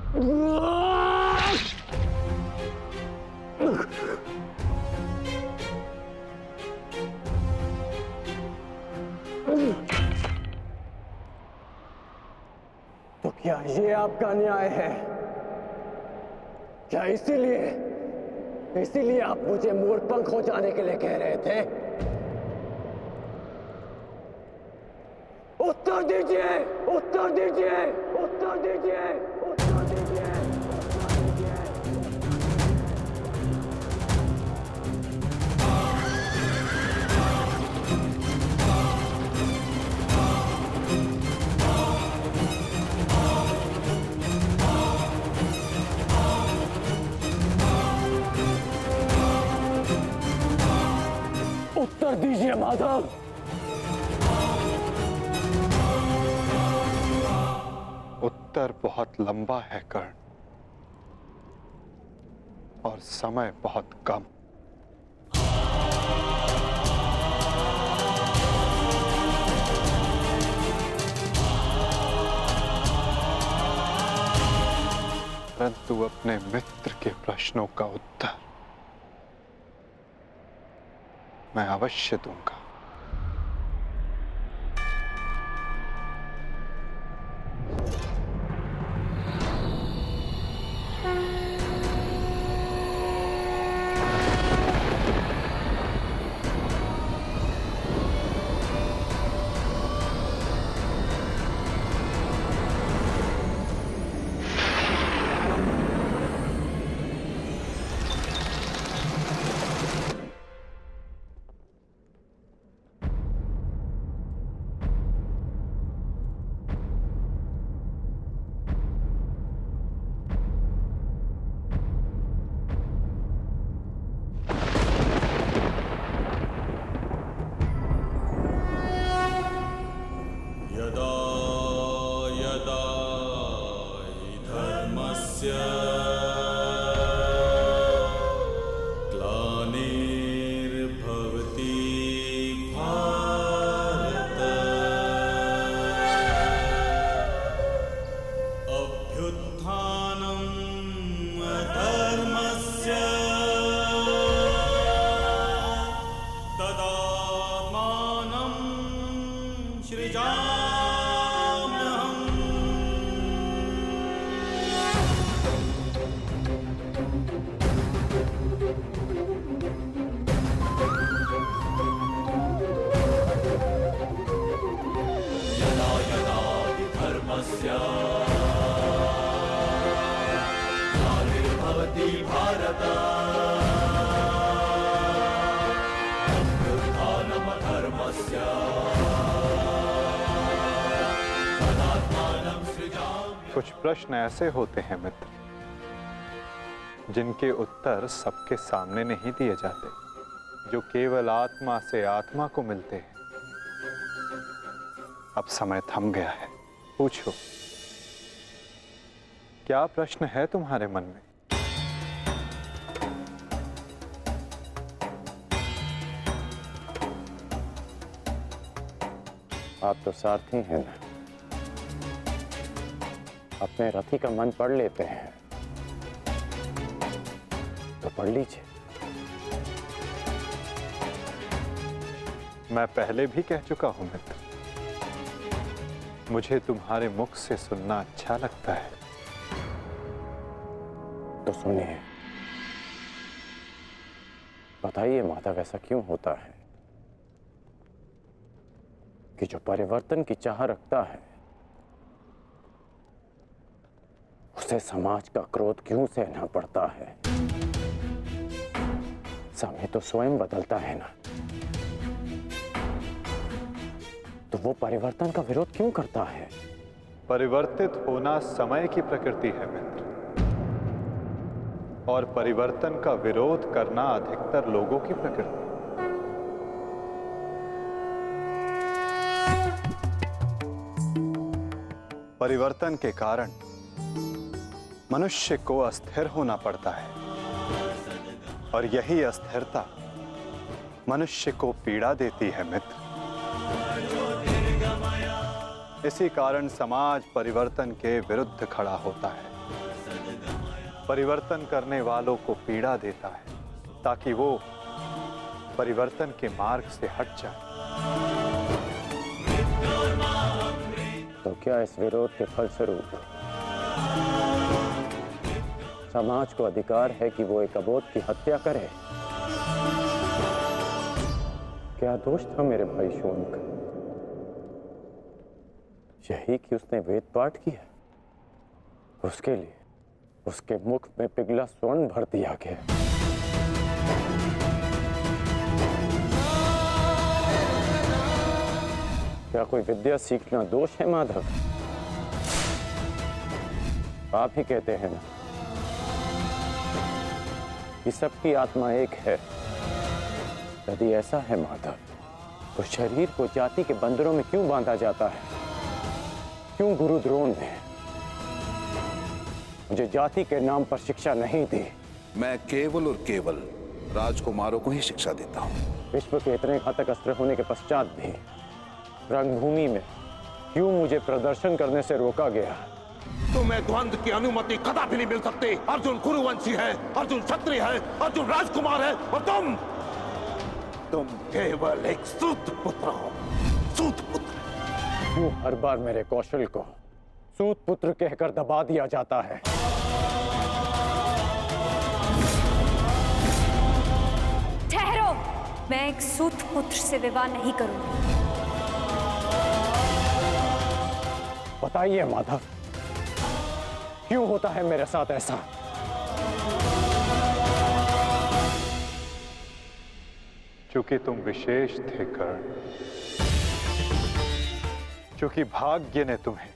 तो क्या ये आपका न्याय है? क्या इसीलिए आप मुझे मोरपंख हो जाने के लिए कह रहे थे? उत्तर दीजिए, उत्तर दीजिए, उत्तर दीजिए, उत्तर दीजिए, उत्तर दीजिए। उत्तर दीजिए माधव। उत्तर बहुत लंबा है कर्ण, और समय बहुत कम। परंतु अपने मित्र के प्रश्नों का उत्तर मैं अवश्य दूंगा। यदा यदा हि धर्मस्य ग्लानिर्भवति भारत अभ्युत्थानम् अधर्मस्य तदात्मानं सृजाम्यहम्। यदा यदा हि धर्मस्य ग्लानिर्भवति भारत अभ्युत्थानम् अधर्मस्य तदात्मानं सृजाम्यहम्। कुछ प्रश्न ऐसे होते हैं मित्र, जिनके उत्तर सबके सामने नहीं दिए जाते, जो केवल आत्मा से आत्मा को मिलते हैं। अब समय थम गया है, पूछो, क्या प्रश्न है तुम्हारे मन में? आप तो सारथी हैं ना, अपने रथी का मन पढ़ लेते हैं, तो पढ़ लीजिए। मैं पहले भी कह चुका हूं मित्र, मुझे तुम्हारे मुख से सुनना अच्छा लगता है। तो सुनिए, बताइए माधव, ऐसा क्यों होता है कि जो परिवर्तन की चाह रखता है उसे समाज का क्रोध क्यों सहना पड़ता है? समय तो स्वयं बदलता है ना, तो वो परिवर्तन का विरोध क्यों करता है? परिवर्तित होना समय की प्रकृति है मित्र, और परिवर्तन का विरोध करना अधिकतर लोगों की प्रकृति। परिवर्तन के कारण मनुष्य को अस्थिर होना पड़ता है, और यही अस्थिरता मनुष्य को पीड़ा देती है मित्र। इसी कारण समाज परिवर्तन के विरुद्ध खड़ा होता है। परिवर्तन करने वालों को पीड़ा देता है ताकि वो परिवर्तन के मार्ग से हट जाए। तो क्या इस विरोध के फलस्वरूप समाज को अधिकार है कि वो एक अबोध की हत्या करे? क्या दोष था मेरे भाई शौनक? यही कि उसने वेद पाठ किया, उसके लिए उसके मुख में पिघला स्वर्ण भर दिया गया। क्या कोई विद्या सीखना दोष है माधव? आप ही कहते हैं ना कि सबकी आत्मा एक है। यदि ऐसा है माधव, तो शरीर को जाति के बंधनों में क्यों बांधा जाता है? क्यों गुरु द्रोण ने मुझे जाति के नाम पर शिक्षा नहीं दी? मैं केवल और केवल राजकुमारों को ही शिक्षा देता हूँ। विश्व के इतने घातक अस्त्र होने के पश्चात भी रंगभूमि में क्यों मुझे प्रदर्शन करने से रोका गया? तुम्हें द्वंद्व की अनुमति कदापि नहीं मिल सकती। अर्जुन कुरुवंशी है, अर्जुन क्षत्रिय है, अर्जुन राजकुमार है और तुम केवल एक सूत पुत्र हो। सूत पुत्र। क्यों हर बार मेरे कौशल को सूत पुत्र कहकर दबा दिया जाता है? ठहरो, मैं एक सूत पुत्र से विवाह नहीं करूंगी। बताइए माधव, क्यों होता है मेरे साथ ऐसा? चूंकि तुम विशेष थे कर्ण, चूंकि भाग्य ने तुम्हें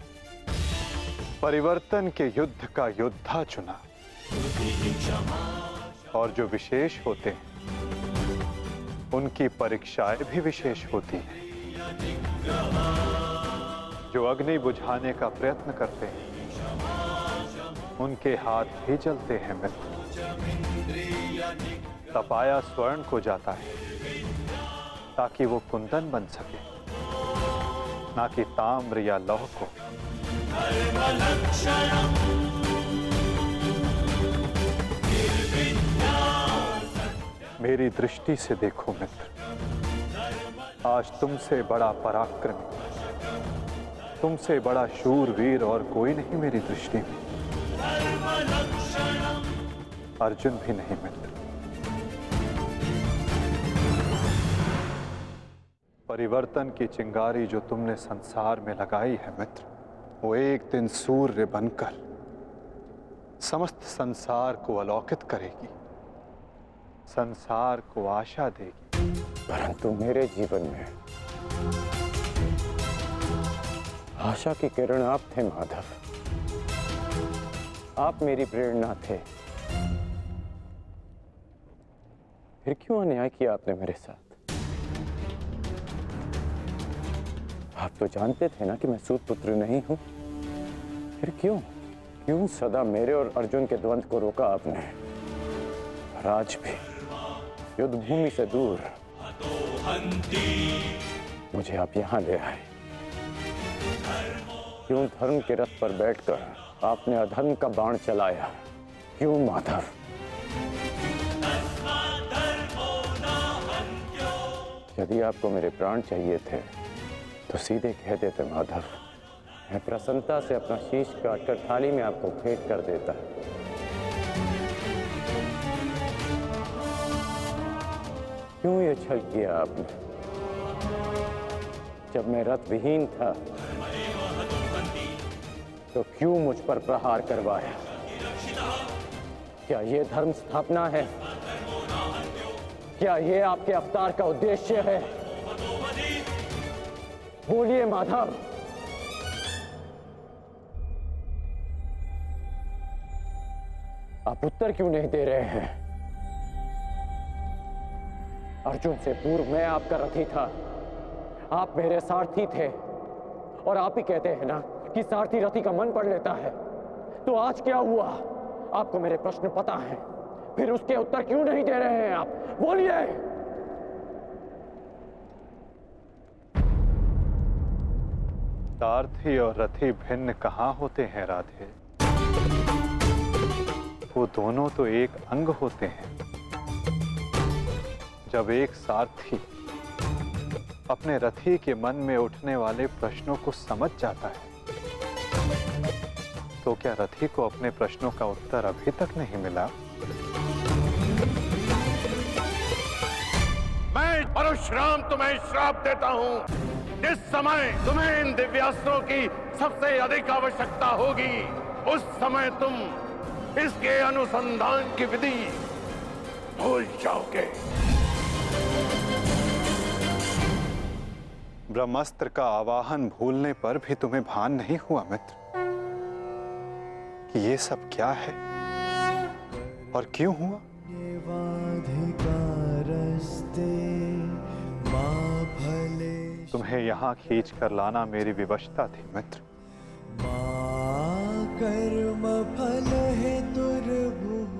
परिवर्तन के युद्ध का योद्धा चुना, और जो विशेष होते हैं उनकी परीक्षाएं भी विशेष होती हैं। जो अग्नि बुझाने का प्रयत्न करते हैं उनके हाथ भी जलते हैं मित्र। तपाया स्वर्ण को जाता है ताकि वो कुंदन बन सके, ना कि ताम्र या लौह को। मेरी दृष्टि से देखो मित्र, आज तुमसे बड़ा पराक्रमी, तुमसे बड़ा शूरवीर और कोई नहीं मेरी दृष्टि में। अर्जुन भी नहीं मित्र। परिवर्तन की चिंगारी जो तुमने संसार में लगाई है मित्र, वो एक दिन सूर्य बनकर समस्त संसार को अलौकित करेगी, संसार को आशा देगी। परंतु मेरे जीवन में आशा की किरण आप थे माधव। आप मेरी प्रेरणा थे। फिर क्यों अन्याय किया आपने मेरे साथ? आप तो जानते थे ना कि मैं सूत पुत्र नहीं हूं। फिर क्यों सदा मेरे और अर्जुन के द्वंद्व को रोका आपने? और आज भी युद्ध भूमि से दूर मुझे आप यहां ले आए। क्यों धर्म के रथ पर बैठकर आपने अधर्म का बाण चलाया? क्यों माधव? यदि आपको मेरे प्राण चाहिए थे तो सीधे कह देते माधव। मैं प्रसन्नता से अपना शीश काटकर थाली में आपको भेंट कर देता। क्यों ये छल किया आपने? जब मैं रथ विहीन था तो क्यों मुझ पर प्रहार करवाया? क्या ये धर्म स्थापना है? क्या ये आपके अवतार का उद्देश्य है? बोलिए माधव। आप उत्तर क्यों नहीं दे रहे हैं? अर्जुन से पूर्व मैं आपका रथी था, आप मेरे सारथी थे। और आप ही कहते हैं ना कि सारथी रथी का मन पढ़ लेता है। तो आज क्या हुआ? आपको मेरे प्रश्न पता है, फिर उसके उत्तर क्यों नहीं दे रहे हैं आप? बोलिए। सारथी और रथी भिन्न कहाँ होते हैं राधे? वो दोनों तो एक अंग होते हैं। जब एक सारथी अपने रथी के मन में उठने वाले प्रश्नों को समझ जाता है, तो क्या रथी को अपने प्रश्नों का उत्तर अभी तक नहीं मिला? मैं परशुराम तुम्हें श्राप देता हूं। जिस समय तुम्हें इन दिव्यास्त्रों की सबसे अधिक आवश्यकता होगी, उस समय तुम इसके अनुसंधान की विधि भूल जाओगे। ब्रह्मास्त्र का आवाहन भूलने पर भी तुम्हें भान नहीं हुआ मित्र कि ये सब क्या है और क्यों हुआ? तुम्हें यहाँ खींच कर लाना मेरी विवशता थी मित्र। कर्म फल है दुर्भुः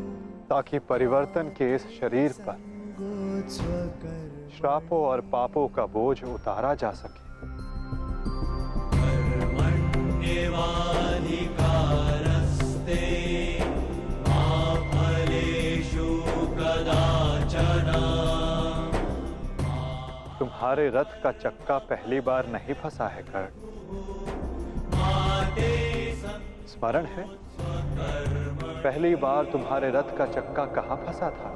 ताकि परिवर्तन के इस शरीर पर श्रापों और पापों का बोझ उतारा जा सके। कर्मण्येवाधिकारस्ते मा फलेषु कदाचन। तुम्हारे रथ का चक्का पहली बार नहीं फंसा है कर्ण। स्मरण है पहली बार तुम्हारे रथ का चक्का कहाँ फंसा था?